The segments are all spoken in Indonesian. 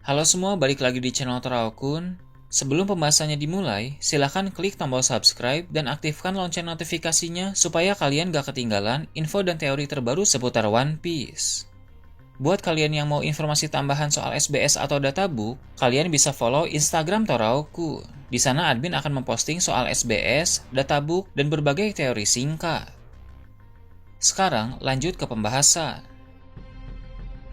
Halo semua, balik lagi di channel Teraokun. Sebelum pembahasannya dimulai, silahkan klik tombol subscribe dan aktifkan lonceng notifikasinya supaya kalian gak ketinggalan info dan teori terbaru seputar One Piece. Buat kalian yang mau informasi tambahan soal SBS atau databook, kalian bisa follow Instagram Teraokun. Di sana admin akan memposting soal SBS, databook, dan berbagai teori singkat. Sekarang lanjut ke pembahasan.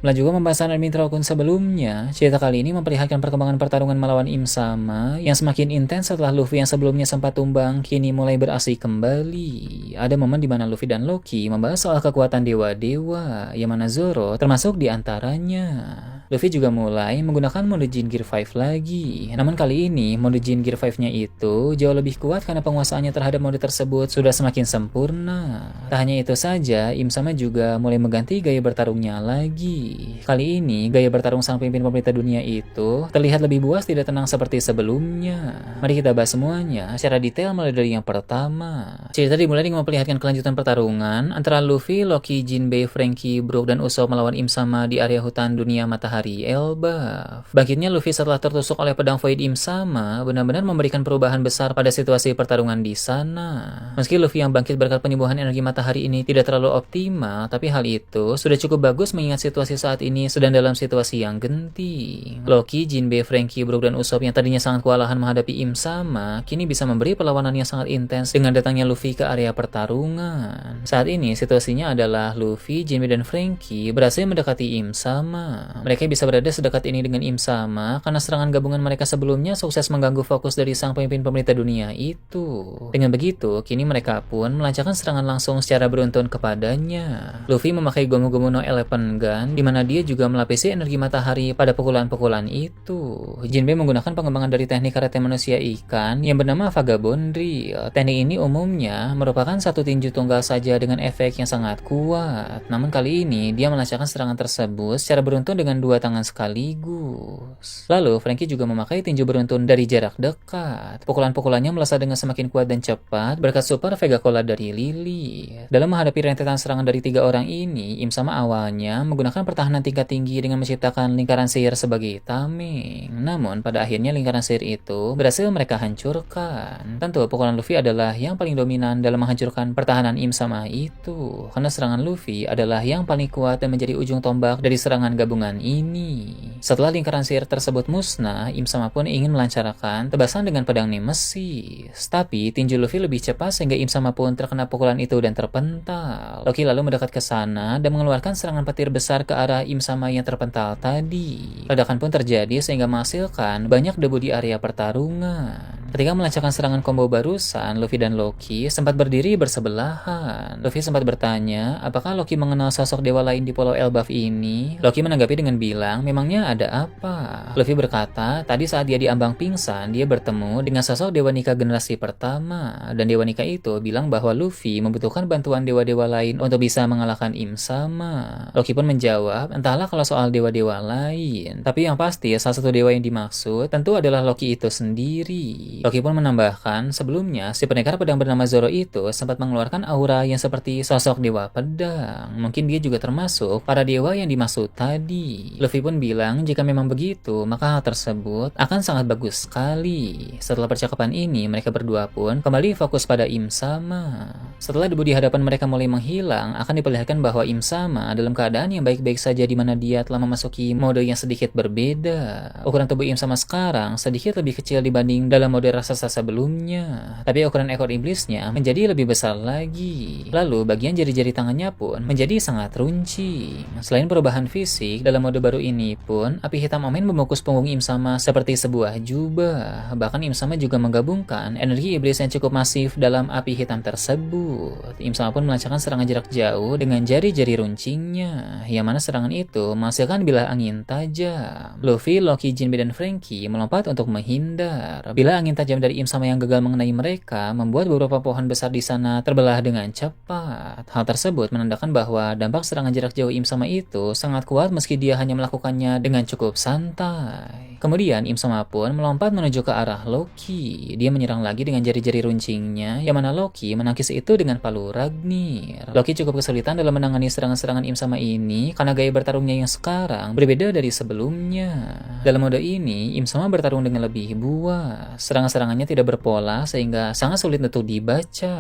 Melanjutkan pembahasan admin Teraokun sebelumnya, cerita kali ini memperlihatkan perkembangan pertarungan melawan Im Sama yang semakin intens setelah Luffy yang sebelumnya sempat tumbang kini mulai beraksi kembali. Ada momen di mana Luffy dan Loki membahas soal kekuatan dewa-dewa, yang mana Zoro termasuk di antaranya. Luffy juga mulai menggunakan mode Jin Gear 5 lagi. Namun kali ini mode Jin Gear 5-nya itu jauh lebih kuat karena penguasaannya terhadap mode tersebut sudah semakin sempurna. Tak hanya itu saja, Im Sama juga mulai mengganti gaya bertarungnya lagi. Kali ini, gaya bertarung sang pemimpin pemerintah dunia itu terlihat lebih buas, tidak tenang seperti sebelumnya. Mari kita bahas semuanya secara detail mulai dari yang pertama. Cerita dimulai dengan memperlihatkan kelanjutan pertarungan antara Luffy, Loki, Jinbei, Franky, Brook, dan Usopp melawan Im Sama di area hutan dunia matahari Elbaf. Bangkitnya Luffy setelah tertusuk oleh pedang Void Im Sama benar-benar memberikan perubahan besar pada situasi pertarungan di sana. Meski Luffy yang bangkit berkat penyembuhan energi matahari ini tidak terlalu optimal, tapi hal itu sudah cukup bagus mengingat situasi saat ini sedang dalam situasi yang genting. Loki, Jinbei, Franky, Brook, dan Usopp yang tadinya sangat kewalahan menghadapi Im Sama kini bisa memberi perlawanan yang sangat intens dengan datangnya Luffy ke area pertarungan. Saat ini situasinya adalah Luffy, Jinbei, dan Franky berhasil mendekati Im Sama. Mereka bisa berada sedekat ini dengan Im Sama karena serangan gabungan mereka sebelumnya sukses mengganggu fokus dari sang pemimpin pemerintah dunia itu. Dengan begitu, kini mereka pun melancarkan serangan langsung secara beruntun kepadanya. Luffy memakai Gomu Gomu no Elephant Gun di mana dia juga melapisi energi matahari pada pukulan-pukulan itu. Jinbei menggunakan pengembangan dari teknik karate manusia ikan yang bernama Vagabond Drill. Teknik ini umumnya merupakan satu tinju tunggal saja dengan efek yang sangat kuat. Namun kali ini dia melancarkan serangan tersebut secara beruntun dengan dua tangan sekaligus. Lalu Franky juga memakai tinju beruntun dari jarak dekat. Pukulan-pukulannya melesat dengan semakin kuat dan cepat berkat super Vega Cola dari Lily. Dalam menghadapi rentetan serangan dari tiga orang ini, Im Sama awalnya menggunakan pertahanan tingkat tinggi dengan menciptakan lingkaran sihir sebagai tameng. Namun pada akhirnya lingkaran sihir itu berhasil mereka hancurkan. Tentu pukulan Luffy adalah yang paling dominan dalam menghancurkan pertahanan Im Sama itu, karena serangan Luffy adalah yang paling kuat dan menjadi ujung tombak dari serangan gabungan ini. Setelah lingkaran sihir tersebut musnah, Im Sama pun ingin melancarkan tebasan dengan pedang Nemesis. Tapi tinju Luffy lebih cepat sehingga Im Sama pun terkena pukulan itu dan terpental. Loki lalu mendekat ke sana dan mengeluarkan serangan petir besar ke arah Im Sama yang terpental tadi. Ledakan pun terjadi sehingga menghasilkan banyak debu di area pertarungan. Ketika melancarkan serangan combo barusan, Luffy dan Loki sempat berdiri bersebelahan. Luffy sempat bertanya, apakah Loki mengenal sosok dewa lain di Pulau Elbaf ini? Loki menanggapi dengan bilang, memangnya ada apa? Luffy berkata, tadi saat dia di ambang pingsan, dia bertemu dengan sosok dewa nikah generasi pertama. Dan dewa nikah itu bilang bahwa Luffy membutuhkan bantuan dewa-dewa lain untuk bisa mengalahkan Im Sama. Loki pun menjawab, entahlah kalau soal dewa-dewa lain. Tapi yang pasti, salah satu dewa yang dimaksud tentu adalah Loki itu sendiri. Loki pun menambahkan, sebelumnya si pendekar pedang bernama Zoro itu sempat mengeluarkan aura yang seperti sosok dewa pedang. Mungkin dia juga termasuk para dewa yang dimaksud tadi. Luffy pun bilang, jika memang begitu, maka hal tersebut akan sangat bagus sekali. Setelah percakapan ini, mereka berdua pun kembali fokus pada Im Sama. Setelah debu di hadapan mereka mulai menghilang, akan diperlihatkan bahwa Im Sama dalam keadaan yang baik-baik saja di mana dia telah memasuki mode yang sedikit berbeda. Ukuran tubuh Im Sama sekarang sedikit lebih kecil dibanding dalam mode raksasa sebelumnya, tapi ukuran ekor iblisnya menjadi lebih besar lagi. Lalu bagian jari-jari tangannya pun menjadi sangat runcing. Selain perubahan fisik, dalam mode baru ini pun api hitam Omen membungkus punggung Im Sama seperti sebuah jubah. Bahkan Im Sama juga menggabungkan energi iblis yang cukup masif dalam api hitam tersebut. Im Sama pun melancarkan serangan jarak jauh dengan jari-jari runcingnya, yang mana serangan itu menghasilkan bilah angin tajam. Luffy, Loki, Jinbei, dan Franky melompat untuk menghindar. Bilah angin tajam dari Im Sama yang gagal mengenai mereka membuat beberapa pohon besar di sana terbelah dengan cepat. Hal tersebut menandakan bahwa dampak serangan jarak jauh Im Sama itu sangat kuat meski dia hanya melakukannya dengan cukup santai. Kemudian Im Sama pun melompat menuju ke arah Loki. Dia menyerang lagi dengan jari-jari runcingnya, yang mana Loki menangkis itu dengan palu Ragnir. Loki cukup kesulitan dalam menangani serangan-serangan Im Sama ini karena gaya bertarungnya yang sekarang berbeda dari sebelumnya. Dalam mode ini, Im Sama bertarung dengan lebih buas. Serangan-serangannya tidak berpola sehingga sangat sulit untuk dibaca.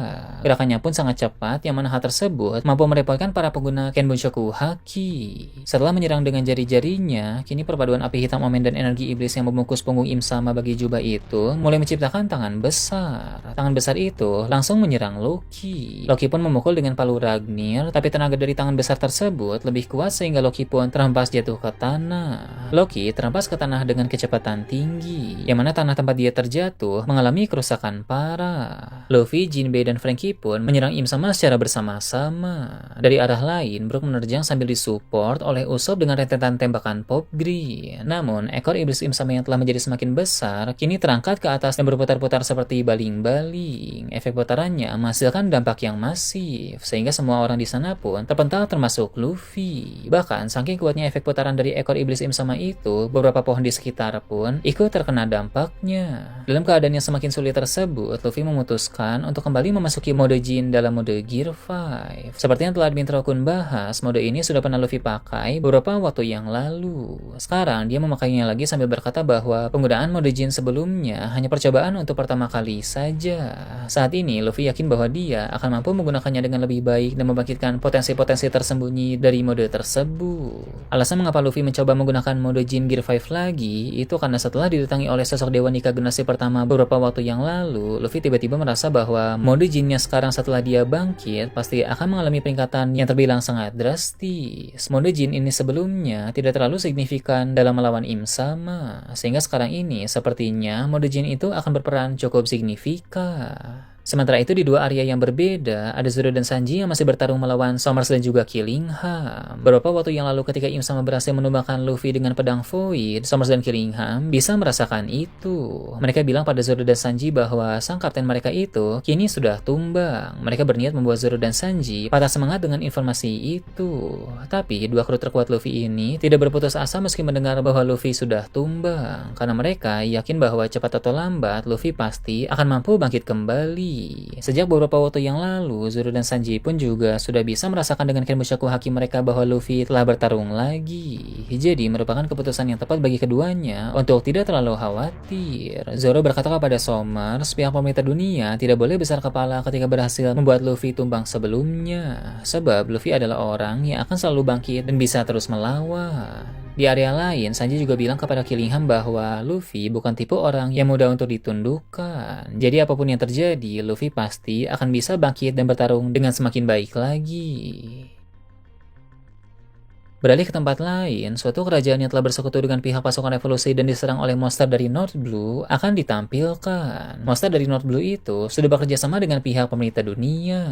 Gerakannya pun sangat cepat, yang mana hal tersebut mampu merepotkan para pengguna Kenbunchoku Haki. Setelah menyerang dengan jari-jarinya, kini perpaduan api hitam omen dan energi iblis yang membungkus punggung Im Sama bagi jubah itu mulai menciptakan tangan besar. Tangan besar itu langsung menyerang Loki. Loki pun memukul dengan palu Ragnir, tapi tenaga dari tangan besar tersebut lebih kuat sehingga Loki pun terhempas jatuh ke tanah. Loki terhempas ke tanah dengan kecepatan tinggi, yang mana tanah tempat dia terjatuh mengalami kerusakan parah. Luffy, Jinbei, dan Franky pun menyerang Im Sama secara bersama-sama. Dari arah lain, Brook menerjang sambil disupport oleh Usopp dengan rentetan tembakan Pop Green. Namun, ekor iblis Im Sama yang telah menjadi semakin besar kini terangkat ke atas dan berputar-putar seperti baling-baling. Efek putarannya menghasilkan dampak yang masif, sehingga semua orang di sana pun terpental termasuk Luffy. Bahkan, saking kuatnya efek putaran dari ekor iblis Im Sama itu, beberapa pohon di sekitar pun ikut terkena dampaknya. Dalam keadaan yang semakin sulit tersebut, Luffy memutuskan untuk kembali memasuki mode Jin dalam mode Gear 5. Seperti yang telah Admin Kun bahas, mode ini sudah pernah Luffy pakai beberapa waktu yang lalu. Sekarang, dia memakainya lagi sambil berkata bahwa penggunaan mode Jin sebelumnya hanya percobaan untuk pertama kali saja. Saat ini, Luffy yakin bahwa dia akan mampu menggunakannya dengan lebih baik dan membangkitkan potensi-potensi tersembunyi dari mode tersebut. Alasan mengapa Luffy mencoba menggunakan mode Jin Gear 5 lagi, itu karena setelah didatangi oleh sosok Dewa Nika generasi pertama beberapa waktu yang lalu, Luffy tiba-tiba merasa bahwa mode Jinnya sekarang setelah dia bangkit pasti akan mengalami peningkatan yang terbilang sangat drastis. Mode Jin ini sebelumnya tidak terlalu signifikan dalam melawan Im Sama, sehingga sekarang ini sepertinya mode Jin itu akan berperan cukup signifikan. Sementara itu di dua area yang berbeda, ada Zoro dan Sanji yang masih bertarung melawan Sommers dan juga Killingham. Beberapa waktu yang lalu ketika Im Sama berhasil menumbangkan Luffy dengan pedang Void, Sommers dan Killingham bisa merasakan itu. Mereka bilang pada Zoro dan Sanji bahwa sang kapten mereka itu kini sudah tumbang. Mereka berniat membuat Zoro dan Sanji patah semangat dengan informasi itu. Tapi dua kru terkuat Luffy ini tidak berputus asa meski mendengar bahwa Luffy sudah tumbang, karena mereka yakin bahwa cepat atau lambat Luffy pasti akan mampu bangkit kembali. Sejak beberapa waktu yang lalu, Zoro dan Sanji pun juga sudah bisa merasakan dengan Kenbunchoku Haki mereka bahwa Luffy telah bertarung lagi. Jadi merupakan keputusan yang tepat bagi keduanya untuk tidak terlalu khawatir. Zoro berkata kepada Sommers, pihak pemerintah dunia tidak boleh besar kepala ketika berhasil membuat Luffy tumbang sebelumnya, sebab Luffy adalah orang yang akan selalu bangkit dan bisa terus melawan. Di area lain, Sanji juga bilang kepada Killingham bahwa Luffy bukan tipe orang yang mudah untuk ditundukkan. Jadi apapun yang terjadi, Luffy pasti akan bisa bangkit dan bertarung dengan semakin baik lagi. Beralih ke tempat lain, suatu kerajaan yang telah bersekutu dengan pihak pasukan revolusi dan diserang oleh monster dari North Blue akan ditampilkan. Monster dari North Blue itu sudah bekerja sama dengan pihak pemerintah dunia.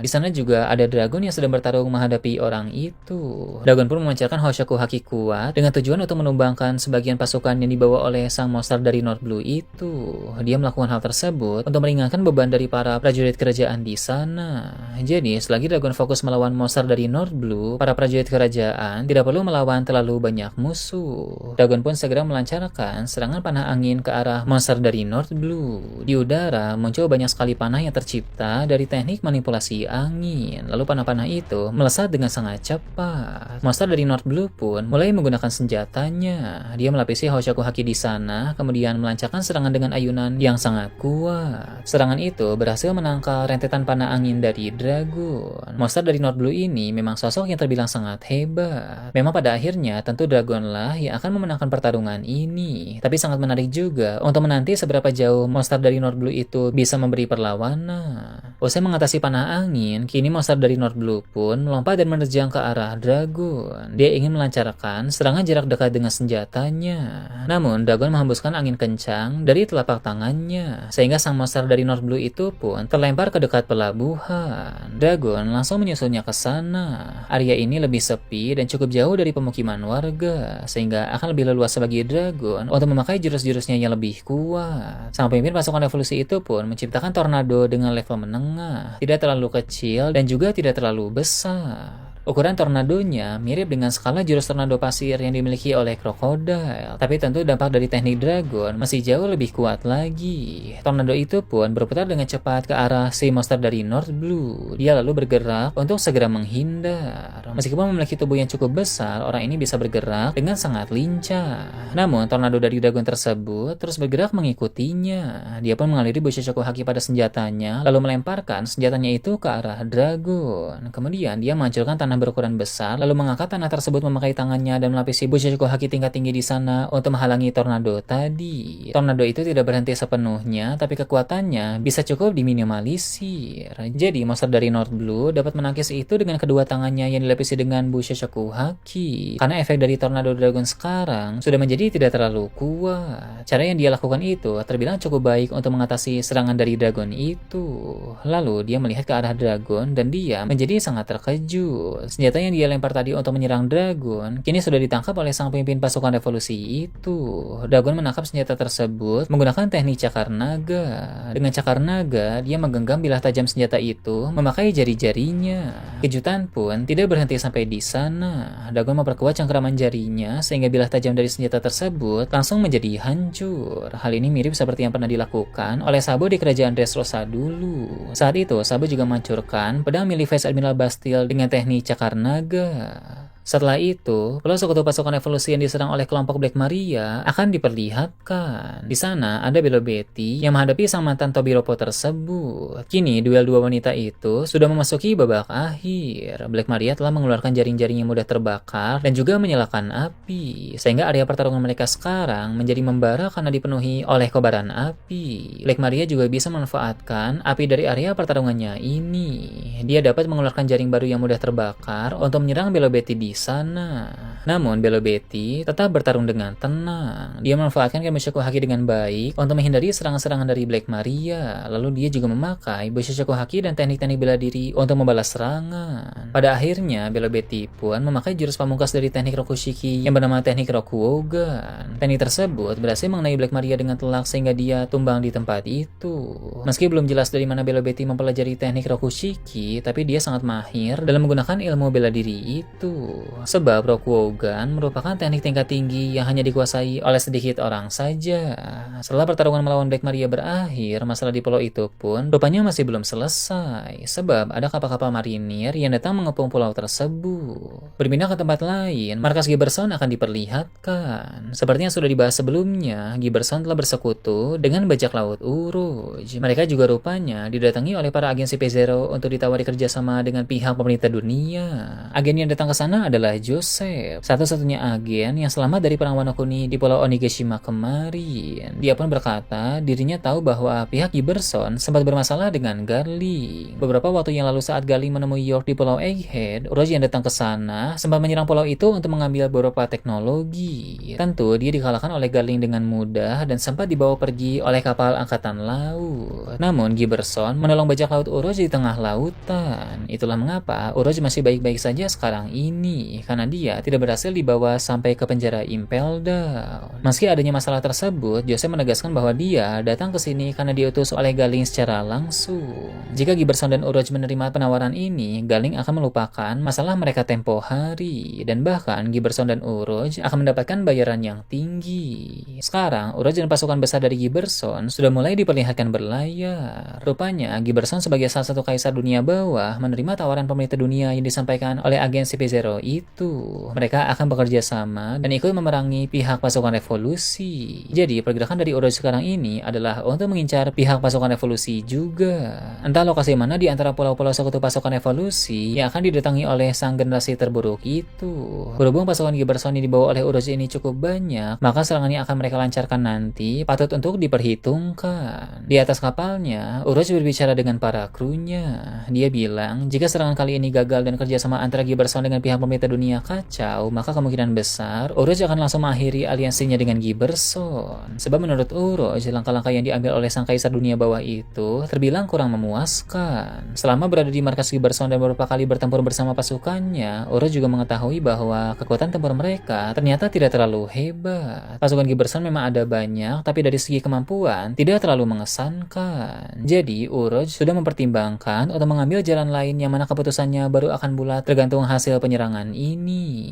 Di sana juga ada dragon yang sedang bertarung menghadapi orang itu. Dragon pun memancarkan Hoshoku Haki kuat dengan tujuan untuk menumbangkan sebagian pasukan yang dibawa oleh sang monster dari North Blue itu. Dia melakukan hal tersebut untuk meringankan beban dari para prajurit kerajaan di sana. Jadi, selagi dragon fokus melawan monster dari North Blue, para prajurit kerajaan tidak perlu melawan terlalu banyak musuh. Dragon pun segera melancarkan serangan panah angin ke arah monster dari North Blue. Di udara muncul banyak sekali panah yang tercipta dari teknik manipulasi angin. Lalu panah-panah itu melesat dengan sangat cepat. Monster dari North Blue pun mulai menggunakan senjatanya. Dia melapisi Hoshoku Haki di sana, kemudian melancarkan serangan dengan ayunan yang sangat kuat. Serangan itu berhasil menangkal rentetan panah angin dari Dragon. Monster dari North Blue ini memang sosok yang terbilang sangat hebat. Memang pada akhirnya tentu Dragon lah yang akan memenangkan pertarungan ini. Tapi sangat menarik juga untuk menanti seberapa jauh monster dari North Blue itu bisa memberi perlawanan. Usai mengatasi panah angin, kini monster dari North Blue pun melompat dan menerjang ke arah Dragon. Dia ingin melancarkan serangan jarak dekat dengan senjatanya. Namun Dragon menghembuskan angin kencang dari telapak tangannya, sehingga sang monster dari North Blue itu pun terlempar ke dekat pelabuhan. Dragon langsung menyusulnya ke sana. Area ini lebih sepi dan cukup jauh dari pemukiman warga, sehingga akan lebih leluasa bagi Dragon untuk memakai jurus-jurusnya yang lebih kuat. Sang pemimpin pasukan revolusi itu pun menciptakan tornado dengan level menengah, tidak terlalu kecil dan juga tidak terlalu besar. Ukuran tornadonya mirip dengan skala jurus tornado pasir yang dimiliki oleh Crocodile, tapi tentu dampak dari teknik Dragon masih jauh lebih kuat lagi. Tornado itu pun berputar dengan cepat ke arah si monster dari North Blue. Dia lalu bergerak untuk segera menghindar. Meskipun memiliki tubuh yang cukup besar, orang ini bisa bergerak dengan sangat lincah. Namun, tornado dari Dragon tersebut terus bergerak mengikutinya. Dia pun mengaliri Bushisaku Haki pada senjatanya, lalu melemparkan senjatanya itu ke arah Dragon. Kemudian, dia menghancurkan tanah berukuran besar, lalu mengangkat tanah tersebut memakai tangannya dan melapisi Bushisaku Haki tingkat tinggi di sana untuk menghalangi tornado tadi. Tornado itu tidak berhenti sepenuhnya, tapi kekuatannya bisa cukup diminimalisir. Jadi, monster dari North Blue dapat menangkis itu dengan kedua tangannya yang dilapisi dengan Bushisaku Haki. Karena efek dari tornado Dragon sekarang sudah menjadi tidak terlalu kuat. Cara yang dia lakukan itu terbilang cukup baik untuk mengatasi serangan dari Dragon itu. Lalu, dia melihat ke arah Dragon dan dia menjadi sangat terkejut. Senjata yang dia lempar tadi untuk menyerang Dragon kini sudah ditangkap oleh sang pemimpin pasukan revolusi itu. Dragon menangkap senjata tersebut menggunakan teknik cakar naga. Dengan cakar naga, dia menggenggam bilah tajam senjata itu memakai jari-jarinya. Kejutan pun tidak berhenti sampai di sana. Dragon memperkuat cengkeraman jarinya sehingga bilah tajam dari senjata tersebut langsung menjadi hancur. Hal ini mirip seperti yang pernah dilakukan oleh Sabo di kerajaan Dressrosa dulu. Saat itu, Sabo juga menghancurkan pedang milik Vice Admiral Bastille dengan teknik cakar naga. Setelah itu, pulau sekutu pasukan revolusi yang diserang oleh kelompok Black Maria akan diperlihatkan. Di sana ada Belo Betty yang menghadapi sang mantan Tobiropo tersebut. Kini, duel dua wanita itu sudah memasuki babak akhir. Black Maria telah mengeluarkan jaring-jaring yang mudah terbakar dan juga menyalakan api, sehingga area pertarungan mereka sekarang menjadi membara karena dipenuhi oleh kobaran api. Black Maria juga bisa memanfaatkan api dari area pertarungannya ini. Dia dapat mengeluarkan jaring baru yang mudah terbakar untuk menyerang Belo Betty di sana. Namun Belo Betty tetap bertarung dengan tenang. Dia memanfaatkan Bushisaku Haki dengan baik untuk menghindari serangan-serangan dari Black Maria. Lalu dia juga memakai Bushisaku Haki dan teknik-teknik bela diri untuk membalas serangan. Pada akhirnya Belo Betty pun memakai jurus pamungkas dari teknik Rokushiki yang bernama teknik Rokuogan. Teknik tersebut berhasil mengenai Black Maria dengan telak sehingga dia tumbang di tempat itu. Meski belum jelas dari mana Belo Betty mempelajari teknik Rokushiki, tapi dia sangat mahir dalam menggunakan ilmu bela diri itu. Sebab Rokuogan merupakan teknik tingkat tinggi yang hanya dikuasai oleh sedikit orang saja. Setelah pertarungan melawan Black Maria berakhir, masalah di pulau itu pun rupanya masih belum selesai. Sebab ada kapal-kapal marinir yang datang mengepung pulau tersebut. Berpindah ke tempat lain, markas Giberson akan diperlihatkan. Seperti yang sudah dibahas sebelumnya, Giberson telah bersekutu dengan bajak laut Uruj. Mereka juga rupanya didatangi oleh para agen CP0 untuk ditawari kerjasama dengan pihak pemerintah dunia. Agen yang datang ke sana adalah Joseph, satu-satunya agen yang selamat dari perang Wano Kuni di Pulau Onigashima kemarin. Dia pun berkata dirinya tahu bahwa pihak Giberson sempat bermasalah dengan Garling. Beberapa waktu yang lalu saat Garling menemui York di Pulau Egghead, Orochi yang datang ke sana sempat menyerang pulau itu untuk mengambil beberapa teknologi. Tentu dia dikalahkan oleh Garling dengan mudah dan sempat dibawa pergi oleh kapal angkatan laut. Namun Giberson menolong bajak laut Orochi di tengah lautan. Itulah mengapa Orochi masih baik-baik saja sekarang ini, karena dia tidak berhasil dibawa sampai ke penjara Impel Down. Meski adanya masalah tersebut, Joseph menegaskan bahwa dia datang ke sini karena diutus oleh Garling secara langsung. Jika Giberson dan Orochi menerima penawaran ini, Garling akan melupakan masalah mereka tempo hari, dan bahkan Giberson dan Orochi akan mendapatkan bayaran yang tinggi. Sekarang, Orochi dan pasukan besar dari Giberson sudah mulai diperlihatkan berlayar. Rupanya, Giberson sebagai salah satu kaisar dunia bawah menerima tawaran pemerintah dunia yang disampaikan oleh agen CP0 itu. Mereka akan bekerja sama dan ikut memerangi pihak pasukan revolusi. Jadi pergerakan dari Orochi sekarang ini adalah untuk mengincar pihak pasukan revolusi juga. Entah lokasi mana di antara pulau-pulau sekutu pasukan revolusi yang akan didatangi oleh sang generasi terburuk itu. Berhubung pasukan Giberson yang dibawa oleh Orochi ini cukup banyak, maka serangan yang akan mereka lancarkan nanti patut untuk diperhitungkan. Di atas kapalnya, Orochi berbicara dengan para krunya. Dia bilang jika serangan kali ini gagal dan kerjasama antara Giberson dengan pihak pemerintah pemerintah dunia kacau, maka kemungkinan besar Orochi akan langsung mengakhiri aliansinya dengan Giberson. Sebab menurut Orochi, langkah-langkah yang diambil oleh sang kaisar dunia bawah itu terbilang kurang memuaskan. Selama berada di markas Giberson dan beberapa kali bertempur bersama pasukannya, Orochi juga mengetahui bahwa kekuatan tempur mereka ternyata tidak terlalu hebat. Pasukan Giberson memang ada banyak, tapi dari segi kemampuan tidak terlalu mengesankan. Jadi Orochi sudah mempertimbangkan untuk mengambil jalan lain yang mana keputusannya baru akan bulat tergantung hasil penyerangan ini.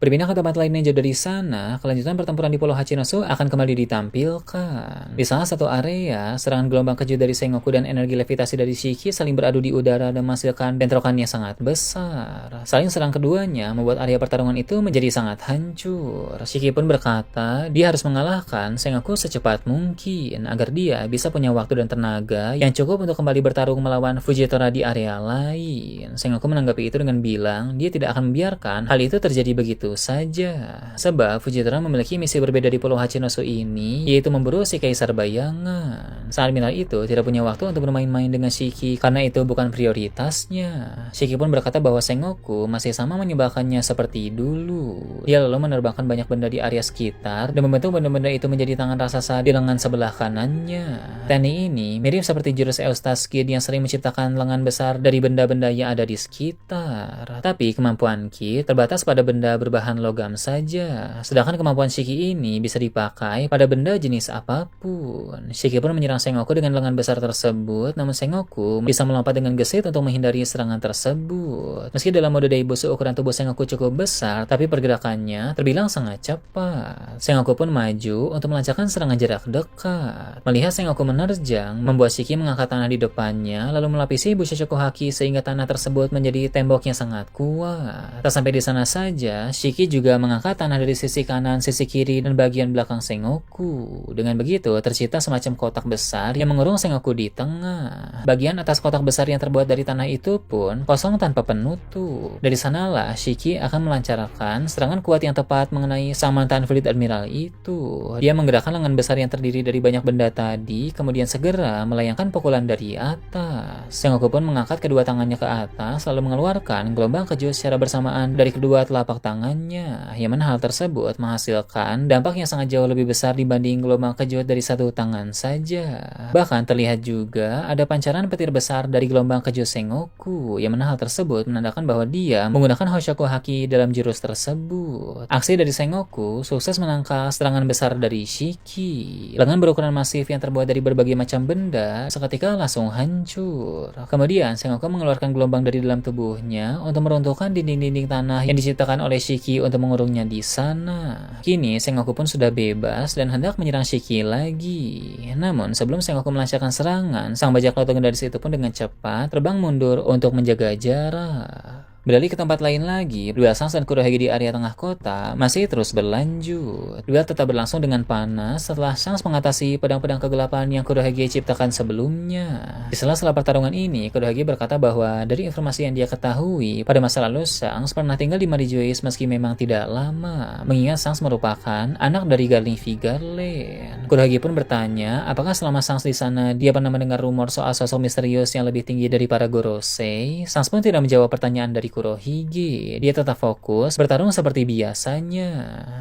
Berpindah ke tempat lain yang jauh dari sana, kelanjutan pertempuran di Pulau Hachinosu akan kembali ditampilkan. Di salah satu area, serangan gelombang kejut dari Sengoku dan energi levitasi dari Shiki saling beradu di udara dan menghasilkan bentrokannya sangat besar. Saling serang keduanya membuat area pertarungan itu menjadi sangat hancur. Shiki pun berkata, dia harus mengalahkan Sengoku secepat mungkin agar dia bisa punya waktu dan tenaga yang cukup untuk kembali bertarung melawan Fujitora di area lain. Sengoku menanggapi itu dengan bilang, dia tidak akan membiarkan hal itu terjadi begitu saja. Sebab Fujitora memiliki misi berbeda di Pulau Hachinosu ini, yaitu memburu si Kaisar Bayangan. Sang Admiral itu tidak punya waktu untuk bermain-main dengan Shiki karena itu bukan prioritasnya. Shiki pun berkata bahwa Sengoku masih sama menyebalkannya seperti dulu. Dia lalu menerbangkan banyak benda di area sekitar dan membentuk benda-benda itu menjadi tangan raksasa di lengan sebelah kanannya. Teknik ini mirip seperti jurus Eustace Kid yang sering menciptakan lengan besar dari benda-benda yang ada di sekitar. Tapi kemampuan Kid terbatas pada benda berbahan logam saja, sedangkan kemampuan Shiki ini bisa dipakai pada benda jenis apapun. Shiki pun menyerang Sengoku dengan lengan besar tersebut, namun Sengoku bisa melompat dengan gesit untuk menghindari serangan tersebut. Meski dalam mode Daibusu ukuran tubuh Sengoku cukup besar, tapi pergerakannya terbilang sangat cepat. Sengoku pun maju untuk melancarkan serangan jarak dekat. Melihat Sengoku menerjang, membuat Shiki mengangkat tanah di depannya, lalu melapisi Bushichoku Haki sehingga tanah tersebut menjadi tembok yang sangat kuat. Tak sampai di sana saja, Shiki juga mengangkat tanah dari sisi kanan, sisi kiri, dan bagian belakang Sengoku. Dengan begitu, tercipta semacam kotak besar yang mengurung Sengoku di tengah. Bagian atas kotak besar yang terbuat dari tanah itu pun kosong tanpa penutup. Dari sanalah Shiki akan melancarkan serangan kuat yang tepat mengenai sang mantan Fleet Admiral itu. Dia menggerakkan lengan besar yang terdiri dari banyak benda tadi, kemudian segera melayangkan pukulan dari atas. Sengoku pun mengangkat kedua tangannya ke atas, lalu mengeluarkan gelombang kejut secara bersamaan dari kedua telapak tangannya, yang mana hal tersebut menghasilkan dampak yang sangat jauh lebih besar dibanding gelombang kejut dari satu tangan saja. Bahkan terlihat juga ada pancaran petir besar dari gelombang kejut Sengoku, yang mana hal tersebut menandakan bahwa dia menggunakan Hoshoku Haki dalam jurus tersebut. Aksi dari Sengoku sukses menangkal serangan besar dari Shiki. Lengan berukuran masif yang terbuat dari berbagai macam benda seketika langsung hancur. Kemudian Sengoku mengeluarkan gelombang dari dalam tubuhnya untuk meruntuhkan dinding-dinding tanah yang diciptakan oleh Shiki untuk mengurungnya di sana. Kini Sengoku pun sudah bebas dan hendak menyerang Shiki lagi. Namun sebelum Sengoku melancarkan serangan, sang bajak laut legendaris itu pun dengan cepat terbang mundur untuk menjaga jarak. Beralih ke tempat lain lagi, duel Shanks dan Kurohige di area tengah kota masih terus berlanjut. Duel tetap berlangsung dengan panas setelah Shanks mengatasi pedang-pedang kegelapan yang Kurohige ciptakan sebelumnya. Di sela-sela pertarungan ini, Kurohige berkata bahwa dari informasi yang dia ketahui, pada masa lalu Shanks pernah tinggal di Marijois meski memang tidak lama, mengingat Shanks merupakan anak dari Garlic Garland. Kurohige pun bertanya, apakah selama Shanks di sana dia pernah mendengar rumor soal sosok misterius yang lebih tinggi dari para Gorosei? Shanks pun tidak menjawab pertanyaan dari Kurohige. Dia tetap fokus bertarung seperti biasanya.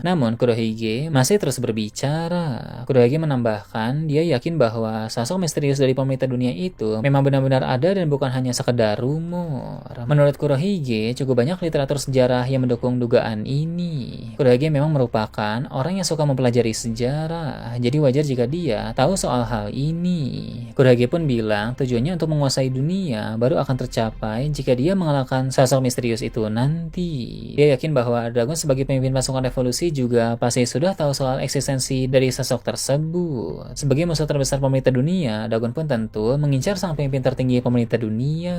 Namun Kurohige masih terus berbicara. Kurohige menambahkan dia yakin bahwa sosok misterius dari pemerintah dunia itu memang benar-benar ada dan bukan hanya sekedar rumor. Menurut Kurohige, cukup banyak literatur sejarah yang mendukung dugaan ini. Kurohige memang merupakan orang yang suka mempelajari sejarah, jadi wajar jika dia tahu soal hal ini. Kurohige pun bilang tujuannya untuk menguasai dunia baru akan tercapai jika dia mengalahkan sosok misterius itu nanti. Dia yakin bahwa Dragon sebagai pemimpin pasukan revolusi juga pasti sudah tahu soal eksistensi dari sosok tersebut. Sebagai musuh terbesar pemerintah dunia, Dragon pun tentu mengincar sang pemimpin tertinggi pemerintah dunia.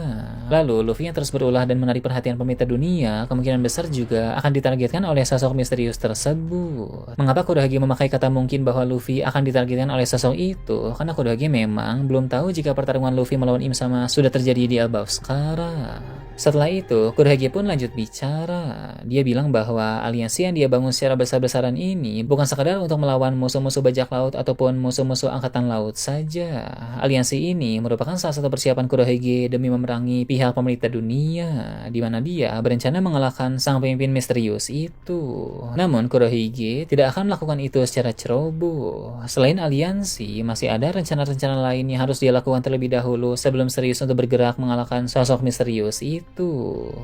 Lalu Luffy yang terus berulah dan menarik perhatian pemerintah dunia kemungkinan besar juga akan ditargetkan oleh sosok misterius tersebut. Mengapa Kurohige memakai kata mungkin bahwa Luffy akan ditargetkan oleh sosok itu? Karena Kurohige memang belum tahu jika pertarungan Luffy melawan Im Sama sudah terjadi di Elbaf sekarang. Setelah itu, Kurohige pun lanjut bicara. Dia bilang bahwa aliansi yang dia bangun secara besar-besaran ini bukan sekadar untuk melawan musuh-musuh bajak laut ataupun musuh-musuh angkatan laut saja. Aliansi ini merupakan salah satu persiapan Kurohige demi memerangi pihak pemerintah dunia, di mana dia berencana mengalahkan sang pemimpin misterius itu. Namun, Kurohige tidak akan melakukan itu secara ceroboh. Selain aliansi, masih ada rencana-rencana lain yang harus dia lakukan terlebih dahulu sebelum serius untuk bergerak mengalahkan sosok misterius itu.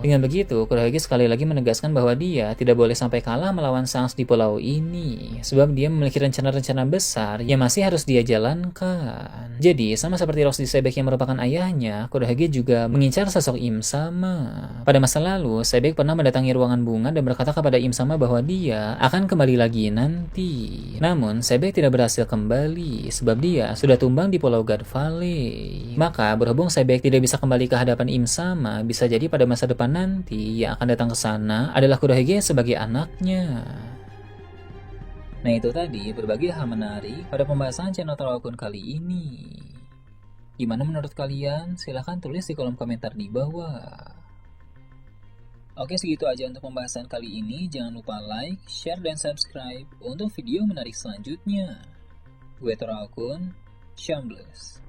Dengan begitu, Kurohige sekali lagi menegaskan bahwa dia tidak boleh sampai kalah melawan Shanks di pulau ini, sebab dia memiliki rencana-rencana besar yang masih harus dia jalankan. Jadi, sama seperti Roxy Sebek yang merupakan ayahnya, Kurohige juga mengincar sosok Im Sama. Pada masa lalu, Sebek pernah mendatangi ruangan bunga dan berkata kepada Im Sama bahwa dia akan kembali lagi nanti. Namun, Sebek tidak berhasil kembali, sebab dia sudah tumbang di Pulau God Valley. Maka, berhubung Sebek tidak bisa kembali ke hadapan Im Sama, bisa jadi pada masa depan nanti yang akan datang ke sana adalah Kurohige sebagai anaknya. Nah, itu tadi berbagai hal menarik pada pembahasan channel Taraokun kali ini. Gimana menurut kalian? Silahkan tulis di kolom komentar di bawah. Oke, segitu aja untuk pembahasan kali ini. Jangan lupa like, share, dan subscribe untuk video menarik selanjutnya. Gue Taraokun, Shambles.